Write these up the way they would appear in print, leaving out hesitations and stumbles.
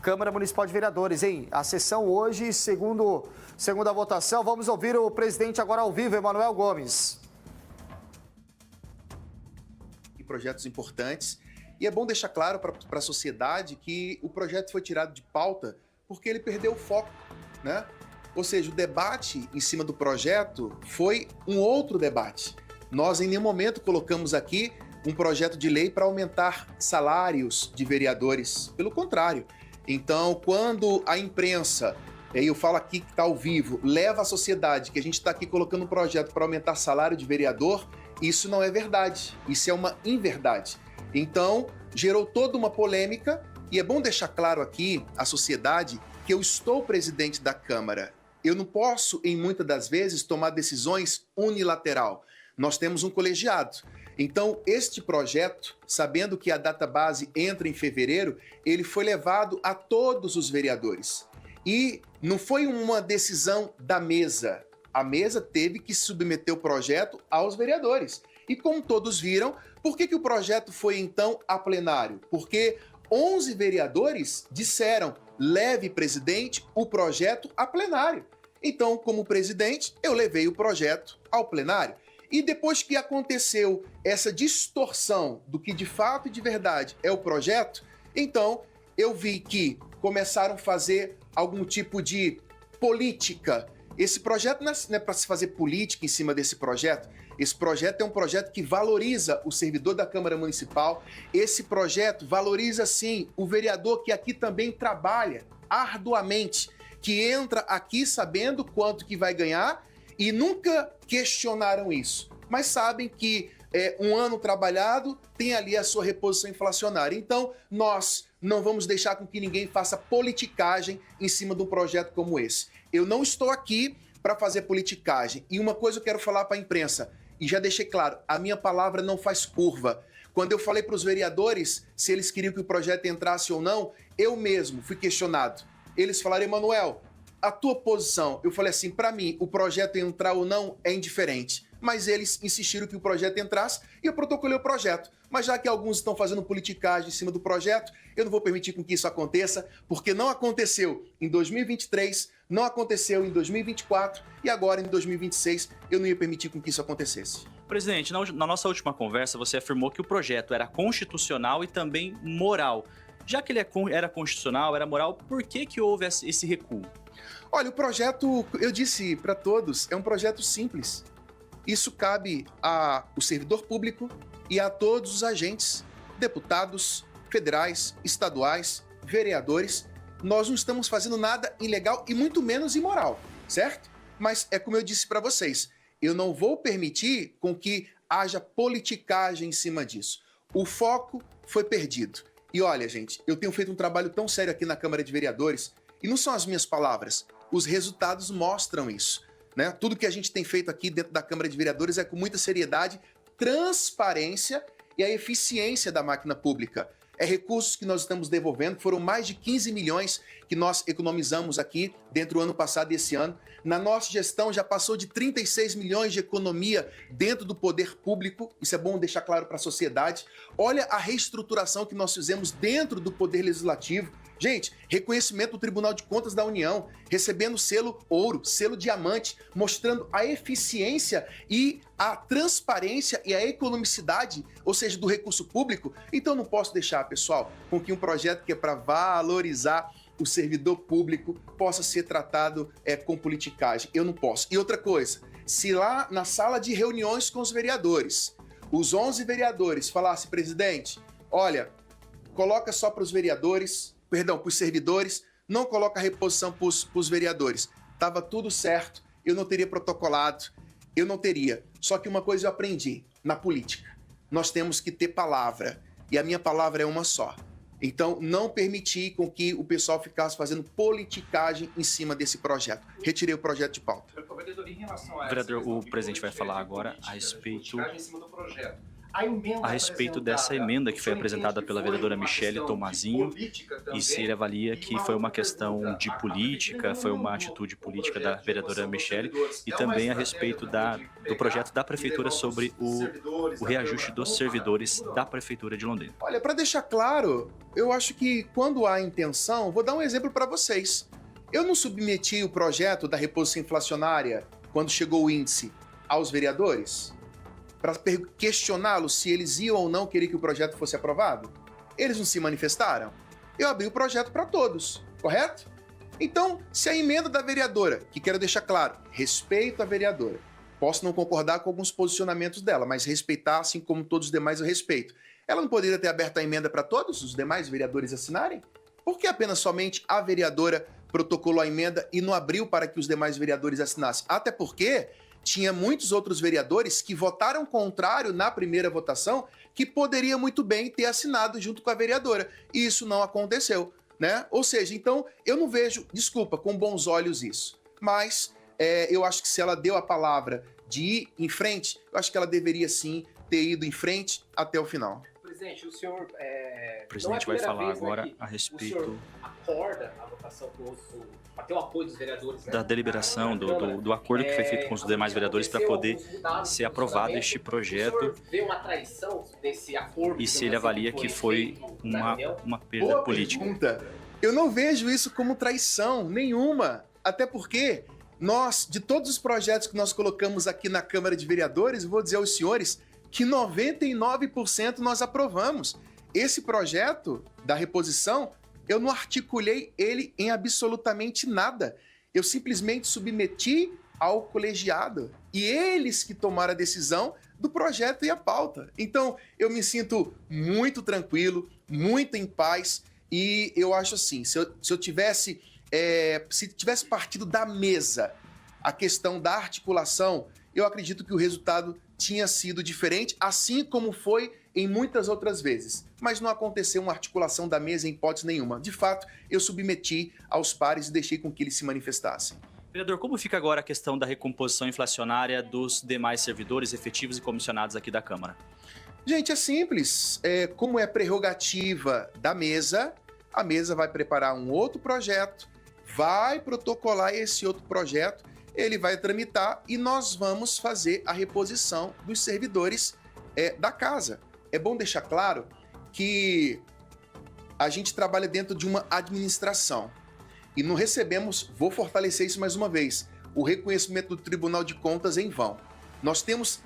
Câmara Municipal de Vereadores, hein? A sessão hoje, segundo a votação, vamos ouvir o presidente agora ao vivo, Emanuel Gomes. Projetos importantes, e é bom deixar claro para a sociedade que o projeto foi tirado de pauta porque ele perdeu o foco, né? Ou seja, o debate em cima do projeto foi um outro debate. Nós em nenhum momento colocamos aqui um projeto de lei para aumentar salários de vereadores, pelo contrário. Então, quando a imprensa, eu falo aqui que está ao vivo, leva à sociedade que a gente está aqui colocando um projeto para aumentar salário de vereador, isso não é verdade, isso é uma inverdade. Então, gerou toda uma polêmica, e é bom deixar claro aqui à sociedade que eu estou presidente da Câmara. Eu não posso, em muitas das vezes, tomar decisões unilateral. Nós temos um colegiado. Então, este projeto, sabendo que a database entra em fevereiro, ele foi levado a todos os vereadores. E não foi uma decisão da mesa. A mesa teve que submeter o projeto aos vereadores. E como todos viram, por que o projeto foi então a plenário? Porque 11 vereadores disseram, leve, presidente, o projeto a plenário. Então, como presidente, eu levei o projeto ao plenário. E depois que aconteceu essa distorção do que de fato e de verdade é o projeto, então eu vi que começaram a fazer algum tipo de política. Esse projeto não é para se fazer política em cima desse projeto. Esse projeto é um projeto que valoriza o servidor da Câmara Municipal. Esse projeto valoriza, sim, o vereador que aqui também trabalha arduamente, que entra aqui sabendo quanto que vai ganhar e nunca questionaram isso. Mas sabem que um ano trabalhado tem ali a sua reposição inflacionária. Então, nós não vamos deixar com que ninguém faça politicagem em cima de um projeto como esse. Eu não estou aqui para fazer politicagem. E uma coisa eu quero falar para a imprensa, e já deixei claro, a minha palavra não faz curva. Quando eu falei para os vereadores se eles queriam que o projeto entrasse ou não, eu mesmo fui questionado. Eles falaram, Emanuel, a tua posição, eu falei assim, para mim, o projeto entrar ou não é indiferente. Mas eles insistiram que o projeto entrasse e eu protocolei o projeto. Mas já que alguns estão fazendo politicagem em cima do projeto, eu não vou permitir com que isso aconteça, porque não aconteceu em 2023, não aconteceu em 2024 e agora em 2026 eu não ia permitir com que isso acontecesse. Presidente, na nossa última conversa você afirmou que o projeto era constitucional e também moral. Já que ele era constitucional, era moral, por que houve esse recuo? Olha, o projeto, eu disse para todos, é um projeto simples. Isso cabe ao servidor público e a todos os agentes, deputados, federais, estaduais, vereadores. Nós não estamos fazendo nada ilegal e muito menos imoral, certo? Mas é como eu disse para vocês, eu não vou permitir com que haja politicagem em cima disso. O foco foi perdido. E olha, gente, eu tenho feito um trabalho tão sério aqui na Câmara de Vereadores, e não são as minhas palavras, os resultados mostram isso. Né? Tudo que a gente tem feito aqui dentro da Câmara de Vereadores é com muita seriedade, transparência e a eficiência da máquina pública. É recursos que nós estamos devolvendo, foram mais de 15 milhões que nós economizamos aqui dentro do ano passado e esse ano. Na nossa gestão já passou de 36 milhões de economia dentro do poder público, isso é bom deixar claro para a sociedade. Olha a reestruturação que nós fizemos dentro do Poder Legislativo. Gente, reconhecimento do Tribunal de Contas da União, recebendo selo ouro, selo diamante, mostrando a eficiência e a transparência e a economicidade, ou seja, do recurso público. Então não posso deixar, pessoal, com que um projeto que é para valorizar o servidor público possa ser tratado com politicagem. Eu não posso. E outra coisa, se lá na sala de reuniões com os vereadores, os 11 vereadores falassem, presidente, olha, coloca só para os vereadores, perdão, para os servidores, não coloca a reposição para os vereadores. Estava tudo certo, eu não teria protocolado, eu não teria. Só que uma coisa eu aprendi na política, nós temos que ter palavra, e a minha palavra é uma só. Então, não permiti com que o pessoal ficasse fazendo politicagem em cima desse projeto. Retirei o projeto de pauta. Vereador, o presidente vai falar agora a respeito... Em cima do projeto. a respeito dessa emenda que foi apresentada pela vereadora Michele Tomazinho e se ele avalia que foi uma questão de política, foi uma atitude política da vereadora Michele e também a respeito do projeto da Prefeitura sobre o reajuste dos servidores da Prefeitura de Londrina. Olha, para deixar claro, eu acho que quando há intenção, vou dar um exemplo para vocês. Eu não submeti o projeto da reposição inflacionária, quando chegou o índice, aos vereadores? Para questioná-los se eles iam ou não querer que o projeto fosse aprovado? Eles não se manifestaram? Eu abri o projeto para todos, correto? Então, se a emenda da vereadora, que quero deixar claro, respeito a vereadora, posso não concordar com alguns posicionamentos dela, mas respeitar, assim como todos os demais, eu respeito. Ela não poderia ter aberto a emenda para todos os demais vereadores assinarem? Por que apenas somente a vereadora protocolou a emenda e não abriu para que os demais vereadores assinassem? Até porque tinha muitos outros vereadores que votaram contrário na primeira votação que poderia muito bem ter assinado junto com a vereadora. E isso não aconteceu, né? Ou seja, então eu não vejo, desculpa, com bons olhos isso. Mas eu acho que se ela deu a palavra de ir em frente, eu acho que ela deveria sim ter ido em frente até o final. Presidente, o senhor... O presidente vai falar agora a respeito... O senhor acorda a votação para ter o apoio dos vereadores, né? Da deliberação, do acordo que foi feito com os demais vereadores para poder ser aprovado este projeto. O senhor vê uma traição desse acordo? E se ele avalia que foi uma perda Boa política. Pergunta. Eu não vejo isso como traição nenhuma. Até porque nós, de todos os projetos que nós colocamos aqui na Câmara de Vereadores, eu vou dizer aos senhores que 99% nós aprovamos. Esse projeto da reposição, eu não articulei ele em absolutamente nada. Eu simplesmente submeti ao colegiado. E eles que tomaram a decisão do projeto e a pauta. Então, eu me sinto muito tranquilo, muito em paz. E eu acho assim, se tivesse partido da mesa a questão da articulação, eu acredito que o resultado tinha sido diferente, assim como foi em muitas outras vezes. Mas não aconteceu uma articulação da mesa em hipótese nenhuma. De fato, eu submeti aos pares e deixei com que eles se manifestassem. Vereador, como fica agora a questão da recomposição inflacionária dos demais servidores efetivos e comissionados aqui da Câmara? Gente, é simples. Como é prerrogativa da mesa, a mesa vai preparar um outro projeto, vai protocolar esse outro projeto, ele vai tramitar e nós vamos fazer a reposição dos servidores da casa. É bom deixar claro que a gente trabalha dentro de uma administração e não recebemos, vou fortalecer isso mais uma vez, o reconhecimento do Tribunal de Contas em vão. Nós temos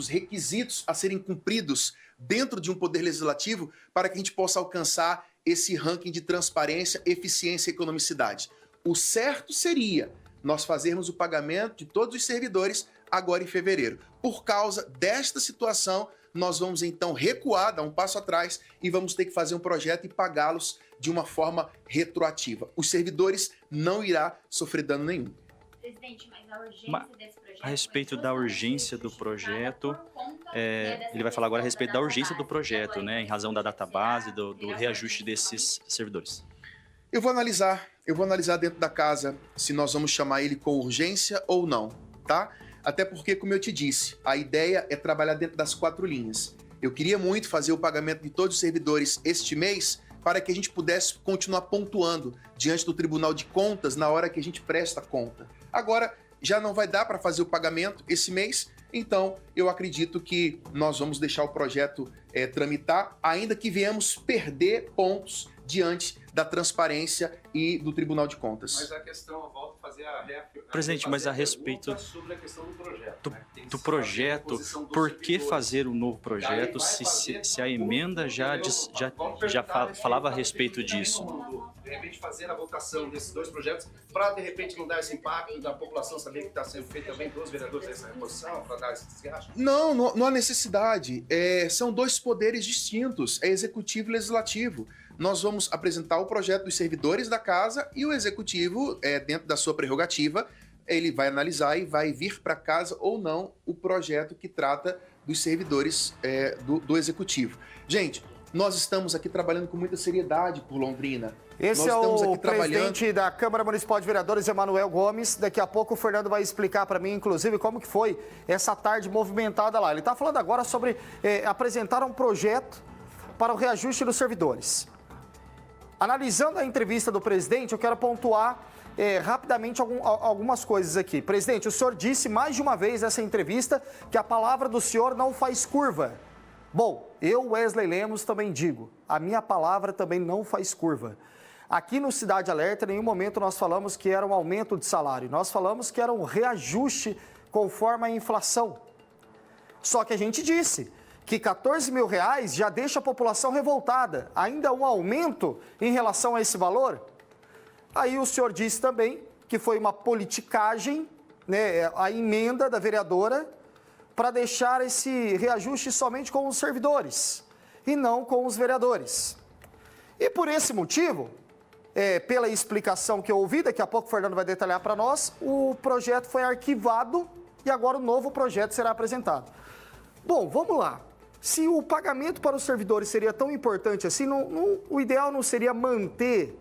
requisitos a serem cumpridos dentro de um poder legislativo para que a gente possa alcançar esse ranking de transparência, eficiência e economicidade. O certo seria nós fazermos o pagamento de todos os servidores agora em fevereiro. Por causa desta situação, nós vamos então recuar, dar um passo atrás e vamos ter que fazer um projeto e pagá-los de uma forma retroativa. Os servidores não irá sofrer dano nenhum. Presidente, mas a urgência desse projeto... A respeito da urgência do projeto, ele vai falar agora a respeito da urgência do projeto, né, em razão da database, do reajuste desses servidores. Eu vou analisar dentro da casa se nós vamos chamar ele com urgência ou não, tá? Até porque, como eu te disse, a ideia é trabalhar dentro das 4 linhas. Eu queria muito fazer o pagamento de todos os servidores este mês para que a gente pudesse continuar pontuando diante do Tribunal de Contas na hora que a gente presta conta. Agora, já não vai dar para fazer o pagamento esse mês, então eu acredito que nós vamos deixar o projeto tramitar, ainda que venhamos perder pontos diante da transparência e do Tribunal de Contas. Mas a questão, eu volto a fazer Presidente, mas a respeito sobre a questão do projeto, do projeto, por que fazer um novo projeto se a emenda já falava a respeito disso? De repente fazer a votação desses 2 projetos para de repente não dar esse impacto da população saber que está sendo feito também pelos vereadores essa reposição, para dar esse desgaste? Não há necessidade. São 2 poderes distintos, é executivo e legislativo. Nós vamos apresentar o projeto dos servidores da casa e o executivo, dentro da sua prerrogativa, ele vai analisar e vai vir para casa ou não o projeto que trata dos servidores do executivo. Gente, nós estamos aqui trabalhando com muita seriedade por Londrina. Esse nós é estamos o aqui trabalhando... presidente da Câmara Municipal de Vereadores, Emanuel Gomes. Daqui a pouco o Fernando vai explicar para mim, inclusive, como que foi essa tarde movimentada lá. Ele está falando agora sobre apresentar um projeto para o reajuste dos servidores. Analisando a entrevista do presidente, eu quero pontuar rapidamente algumas coisas aqui. Presidente, o senhor disse mais de uma vez nessa entrevista que a palavra do senhor não faz curva. Bom, eu, Wesley Lemos, também digo, a minha palavra também não faz curva. Aqui no Cidade Alerta, em nenhum momento nós falamos que era um aumento de salário, nós falamos que era um reajuste conforme a inflação. Só que a gente disse que R$14 mil já deixa a população revoltada. Ainda um aumento em relação a esse valor? Aí o senhor disse também que foi uma politicagem, né, a emenda da vereadora, para deixar esse reajuste somente com os servidores e não com os vereadores. E por esse motivo, pela explicação que eu ouvi, daqui a pouco o Fernando vai detalhar para nós, o projeto foi arquivado e agora o novo projeto será apresentado. Bom, vamos lá. Se o pagamento para os servidores seria tão importante assim, o ideal não seria manter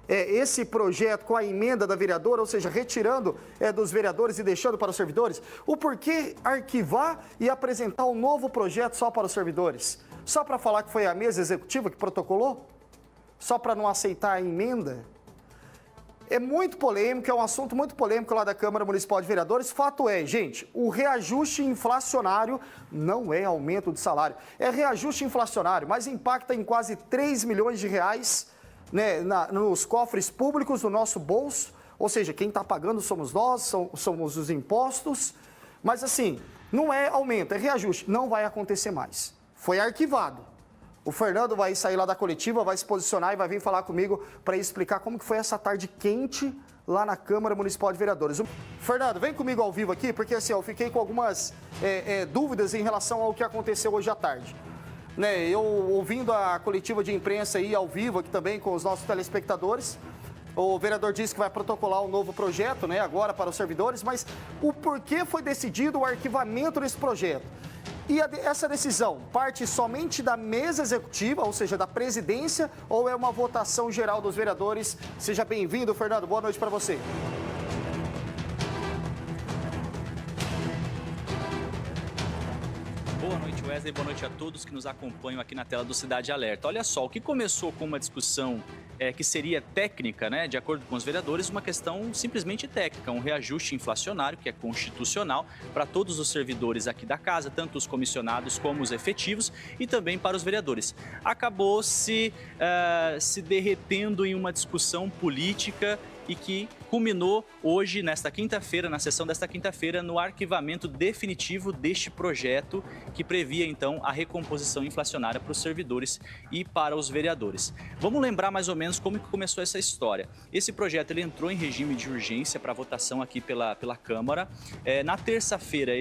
esse projeto com a emenda da vereadora, ou seja, retirando dos vereadores e deixando para os servidores? O porquê arquivar e apresentar um novo projeto só para os servidores? Só para falar que foi a mesa executiva que protocolou? Só para não aceitar a emenda? É muito polêmico, é um assunto muito polêmico lá da Câmara Municipal de Vereadores. Fato é, gente, o reajuste inflacionário não é aumento de salário. É reajuste inflacionário, mas impacta em quase R$3 milhões, né, nos cofres públicos, no nosso bolso. Ou seja, quem está pagando somos nós, somos os impostos. Mas assim, não é aumento, é reajuste. Não vai acontecer mais. Foi arquivado. O Fernando vai sair lá da coletiva, vai se posicionar e vai vir falar comigo para explicar como que foi essa tarde quente lá na Câmara Municipal de Vereadores. Fernando, vem comigo ao vivo aqui, porque assim, eu fiquei com algumas dúvidas em relação ao que aconteceu hoje à tarde. Né, eu ouvindo a coletiva de imprensa aí ao vivo aqui também com os nossos telespectadores, o vereador disse que vai protocolar um novo projeto, né, agora para os servidores, mas o porquê foi decidido o arquivamento desse projeto? E essa decisão parte somente da mesa executiva, ou seja, da presidência, ou é uma votação geral dos vereadores? Seja bem-vindo, Fernando. Boa noite para você. Boa noite, Wesley. Boa noite a todos que nos acompanham aqui na tela do Cidade Alerta. Olha só, o que começou com uma discussão que seria técnica, né, de acordo com os vereadores, uma questão simplesmente técnica, um reajuste inflacionário que é constitucional para todos os servidores aqui da casa, tanto os comissionados como os efetivos, e também para os vereadores. Acabou se derretendo em uma discussão política e que culminou hoje, nesta quinta-feira, na sessão desta quinta-feira, no arquivamento definitivo deste projeto que previa, então, a recomposição inflacionária para os servidores e para os vereadores. Vamos lembrar mais ou menos como que começou essa história. Esse projeto ele entrou em regime de urgência para votação aqui pela Câmara. Na terça-feira,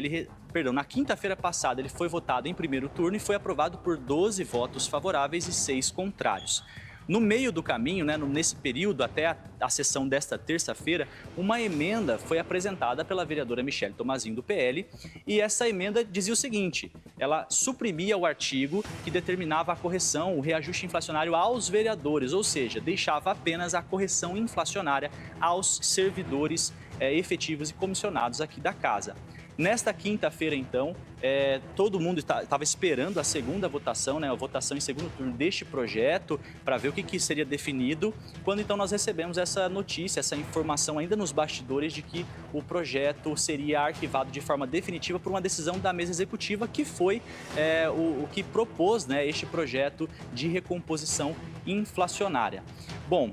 na quinta-feira passada, ele foi votado em primeiro turno e foi aprovado por 12 votos favoráveis e 6 contrários. No meio do caminho, né, nesse período, até a sessão desta terça-feira, uma emenda foi apresentada pela vereadora Michele Tomazinho, do PL, e essa emenda dizia o seguinte: ela suprimia o artigo que determinava a correção, o reajuste inflacionário aos vereadores, ou seja, deixava apenas a correção inflacionária aos servidores efetivos e comissionados aqui da casa. Nesta quinta-feira, então, todo mundo estava esperando a segunda votação, né, a votação em segundo turno deste projeto, para ver o que seria definido, quando então nós recebemos essa notícia, essa informação ainda nos bastidores de que o projeto seria arquivado de forma definitiva por uma decisão da mesa executiva, que foi o que propôs, né, este projeto de recomposição inflacionária. Bom,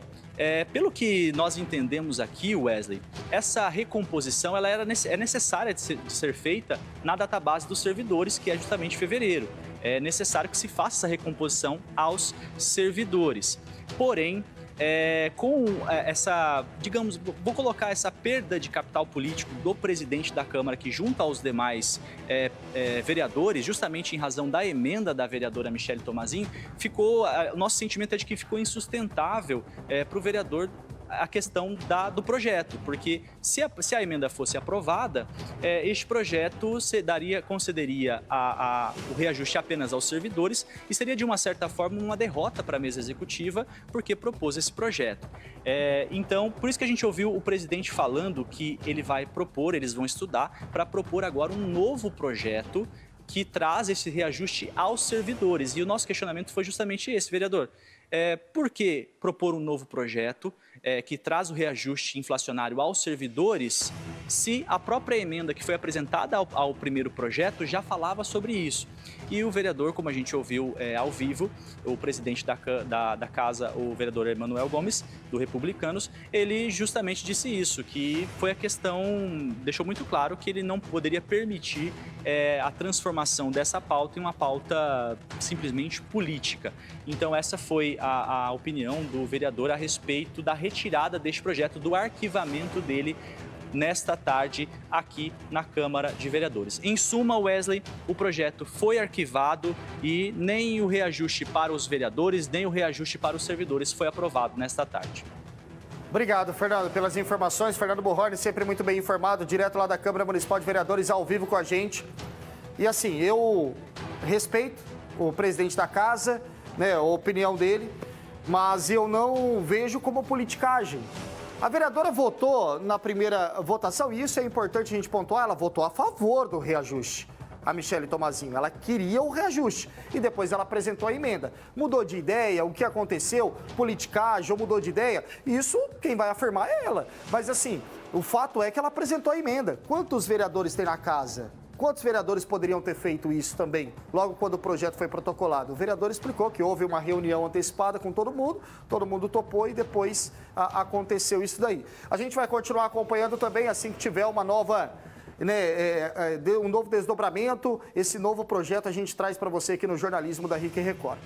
pelo que nós entendemos aqui, Wesley, essa recomposição é necessária de ser feita na database dos servidores, que é justamente fevereiro. É necessário que se faça essa recomposição aos servidores. Porém, com essa, digamos, vou colocar essa perda de capital político do presidente da Câmara, que junto aos demais vereadores, justamente em razão da emenda da vereadora Michele Tomazinho, o nosso sentimento é de que ficou insustentável para o vereador a questão do projeto, porque se a emenda fosse aprovada, este projeto concederia o reajuste apenas aos servidores e seria, de uma certa forma, uma derrota para a mesa executiva, porque propôs esse projeto. Então, por isso que a gente ouviu o presidente falando que ele vai propor, eles vão estudar, para propor agora um novo projeto que traz esse reajuste aos servidores. E o nosso questionamento foi justamente esse, vereador. Por que propor um novo projeto que traz o reajuste inflacionário aos servidores, se a própria emenda que foi apresentada ao primeiro projeto já falava sobre isso? E o vereador, como a gente ouviu ao vivo, o presidente da casa, o vereador Emanuel Gomes, do Republicanos, ele justamente disse isso, que foi a questão, deixou muito claro que ele não poderia permitir a transformação dessa pauta em uma pauta simplesmente política. Então essa foi a opinião do vereador a respeito da retirada deste projeto, do arquivamento dele nesta tarde aqui na Câmara de Vereadores. Em suma, Wesley, o projeto foi arquivado e nem o reajuste para os vereadores, nem o reajuste para os servidores foi aprovado nesta tarde. Obrigado, Fernando, pelas informações. Fernando Borroni, sempre muito bem informado, direto lá da Câmara Municipal de Vereadores, ao vivo com a gente. E assim, eu respeito o presidente da casa, né, a opinião dele, mas eu não vejo como politicagem. A vereadora votou na primeira votação, e isso é importante a gente pontuar, ela votou a favor do reajuste, a Michele Tomazinho. Ela queria o reajuste e depois ela apresentou a emenda. Mudou de ideia, o que aconteceu, politicagem ou mudou de ideia, isso quem vai afirmar é ela. Mas assim, o fato é que ela apresentou a emenda. Quantos vereadores tem na casa? Quantos vereadores poderiam ter feito isso também, logo quando o projeto foi protocolado? O vereador explicou que houve uma reunião antecipada com todo mundo topou e depois aconteceu isso daí. A gente vai continuar acompanhando também, assim que tiver uma nova, um novo desdobramento, esse novo projeto a gente traz para você aqui no jornalismo da RIC Record.